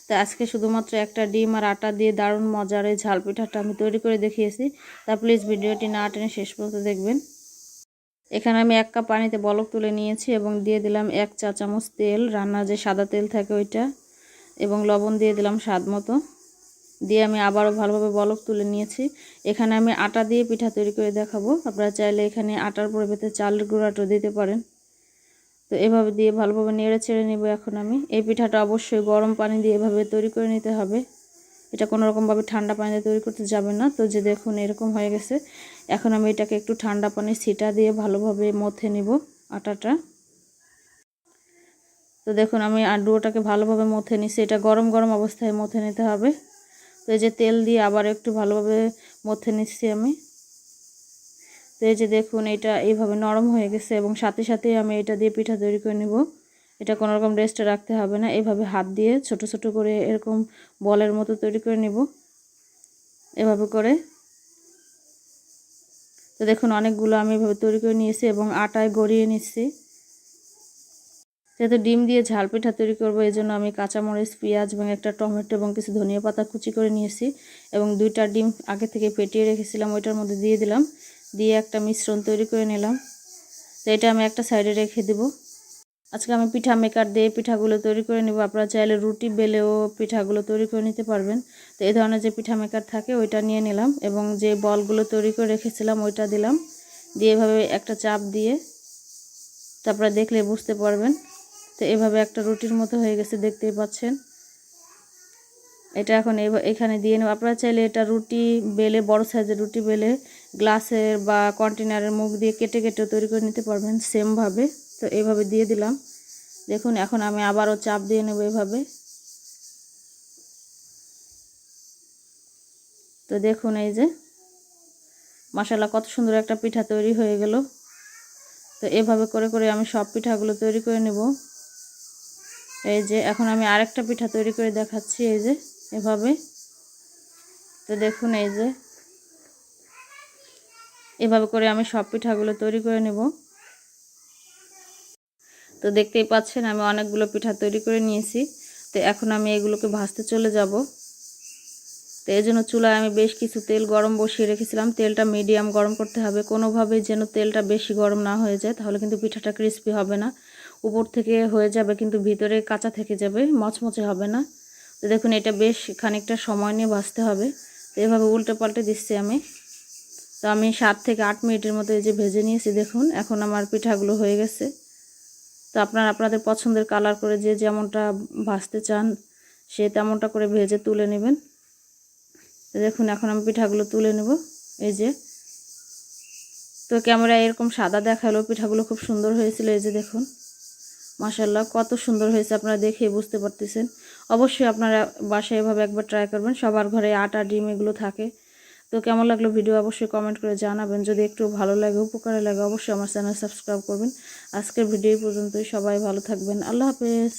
তো আজকে শুধুমাত্র একটা ডিম আর আটা দিয়ে দারুণ মজার এই ঝাল পিঠাটা আমি তৈরি করে দেখিয়েছি। তা প্লিজ ভিডিওটি না টেনে শেষ পর্যন্ত দেখবেন। এখানে আমি 1 কাপ পানিতে বলক তুলে নিয়েছি এবং দিয়ে দিলাম 1 চা চামচ তেল, রান্নার যে সাদা তেল থাকে ওইটা, এবং লবণ দিয়ে দিলাম স্বাদ মতো। দিয়ে আমি আবারও ভালোভাবে বলক তুলে নিয়েছি। এখানে আমি আটা দিয়ে পিঠা তৈরি করে দেখাবো। আপনারা চাইলে এখানে আটার পরিবর্তে চালের গুঁড়াটাও দিতে পারেন। তো এভাবে দিয়ে ভালোভাবে নেড়ে ছেড়ে নেব। এখন আমি এই পিঠাটা অবশ্যই গরম পানি দিয়ে এভাবে তৈরি করে নিতে হবে। এটা কোনো রকমভাবে ঠান্ডা পানিতে তৈরি করতে যাবে না। তো যে দেখুন এরকম হয়ে গেছে। এখন আমি এটাকে একটু ঠান্ডা পানির ছিটা দিয়ে ভালোভাবে মথে নিব আটাটা। তো দেখুন আমি ডোটাকে ভালোভাবে মথে নিছি। এটা গরম গরম অবস্থায় মথে নিতে হবে। তো এই যে তেল দিয়ে আবার একটু ভালোভাবে মথে নিচ্ছি আমি। তো এই যে দেখুন এটা এইভাবে নরম হয়ে গেছে এবং সাথে সাথে আমি এটা দিয়ে পিঠা তৈরি করে নেব। এটা কোনো রকম রেস্টে রাখতে হবে না। এইভাবে হাত দিয়ে ছোট ছোট করে এরকম বলের মতো তৈরি করে নেব এভাবে করে। তো দেখুন অনেকগুলো আমি এভাবে তৈরি করে নিয়েছি এবং আটায় গড়িয়ে নিচ্ছি। যেহেতু ডিম দিয়ে ঝাল পিঠা তৈরি করব এই জন্য আমি কাঁচামরিচ, পেঁয়াজ এবং একটা টমেটো এবং কিছু ধনিয়া পাতা কুচি করে নিয়েছি এবং 2টা ডিম আগে থেকে ফেটিয়ে রেখেছিলাম ওইটার মধ্যে দিয়ে দিলাম। দিয়ে একটা মিশ্রণ তৈরি করে নিলাম। তো এটা আমি একটা সাইডে রেখে দেব। আজকে আমি পিঠা মেকার দিয়ে পিঠাগুলো তৈরি করে নেব। আপনারা চাইলে রুটি বেলেও পিঠাগুলো তৈরি করে নিতে পারবেন। তো এই ধরনের যে পিঠা মেকার থাকে ওইটা নিয়ে নিলাম এবং যে বলগুলো তৈরি করে রেখেছিলাম ওইটা দিলাম। দিয়ে এভাবে একটা চাপ দিয়ে তারপরে দেখলে বুঝতে পারবেন। তো এভাবে একটা রুটির মতো হয়ে গেছে, দেখতেই পাচ্ছেন। এটা এখন এখানে দিয়ে নেব। আপনারা চাইলে এটা রুটি বেলে, বড় সাইজের রুটি বেলে গ্লাসের বা কন্টেনারের মুখ দিয়ে কেটে কেটে তৈরি করে নিতে পারবেন সেমভাবে। তো এইভাবে দিয়ে দিলাম। দেখুন এখন আমি আবারও চাপ দিয়ে নেব এভাবে। তো দেখুন এই যে মাশাআল্লাহ কত সুন্দর একটা পিঠা তৈরি হয়ে গেল। তো এভাবে করে করে আমি সব পিঠাগুলো তৈরি করে নেব। এই যে এখন আমি আরেকটা পিঠা তৈরি করে দেখাচ্ছি এই যে এভাবে। তো দেখুন এই যে এভাবে করে আমি সব পিঠাগুলো তৈরি করে নেব। তো দেখতেই পাচ্ছেন আমি অনেকগুলো পিঠা তৈরি করে নিয়েছি। তো এখন আমি এগুলোকে ভাজতে চলে যাব। তো এই জন্য চুলায় আমি বেশ কিছু তেল গরম বসিয়ে রেখেছিলাম। তেলটা মিডিয়াম গরম করতে হবে, কোনোভাবেই যেন তেলটা বেশি গরম না হয়ে যায়, তাহলে কিন্তু পিঠাটা ক্রিস্পি হবে না। উপর থেকে হয়ে যাবে কিন্তু ভিতরে কাঁচা থেকে যাবে, মচমচে হবে না। তো দেখুন এটা বেশ খানিকটা সময় নিয়ে ভাজতে হবে। তো এভাবে উল্টে পাল্টে দিচ্ছি আমি। তো আমি 7 থেকে 8 মিনিটের মতো এই যে ভেজে নিয়েছি। দেখুন এখন আমার পিঠাগুলো হয়ে গেছে। তো আপনারা আপনাদের পছন্দের কালার করে যে যেমনটা ভাজতে চান সে তেমনটা করে ভেজে তুলে নেবেন। দেখুন এখন আমি পিঠাগুলো তুলে নেব এই যে। তো ক্যামেরায় এরকম সাদা দেখালো, পিঠাগুলো খুব সুন্দর হয়েছিল। এই যে দেখুন মাশাআল্লাহ কত সুন্দর হয়েছে, আপনারা দেখেই বুঝতে পারতেছেন। অবশ্যই আপনারা বাসায় এভাবে একবার ট্রাই করবেন। সবার ঘরে আটা ডিম এগুলো থাকে। তো কেমন লাগলো ভিডিও অবশ্যই কমেন্ট করে জানাবেন। যদি একটু ভালো লাগে, উপকারে লাগে, অবশ্যই আমার চ্যানেল সাবস্ক্রাইব করবেন। আজকের ভিডিও পর্যন্তই। সবাই ভালো থাকবেন। আল্লাহ হাফেজ।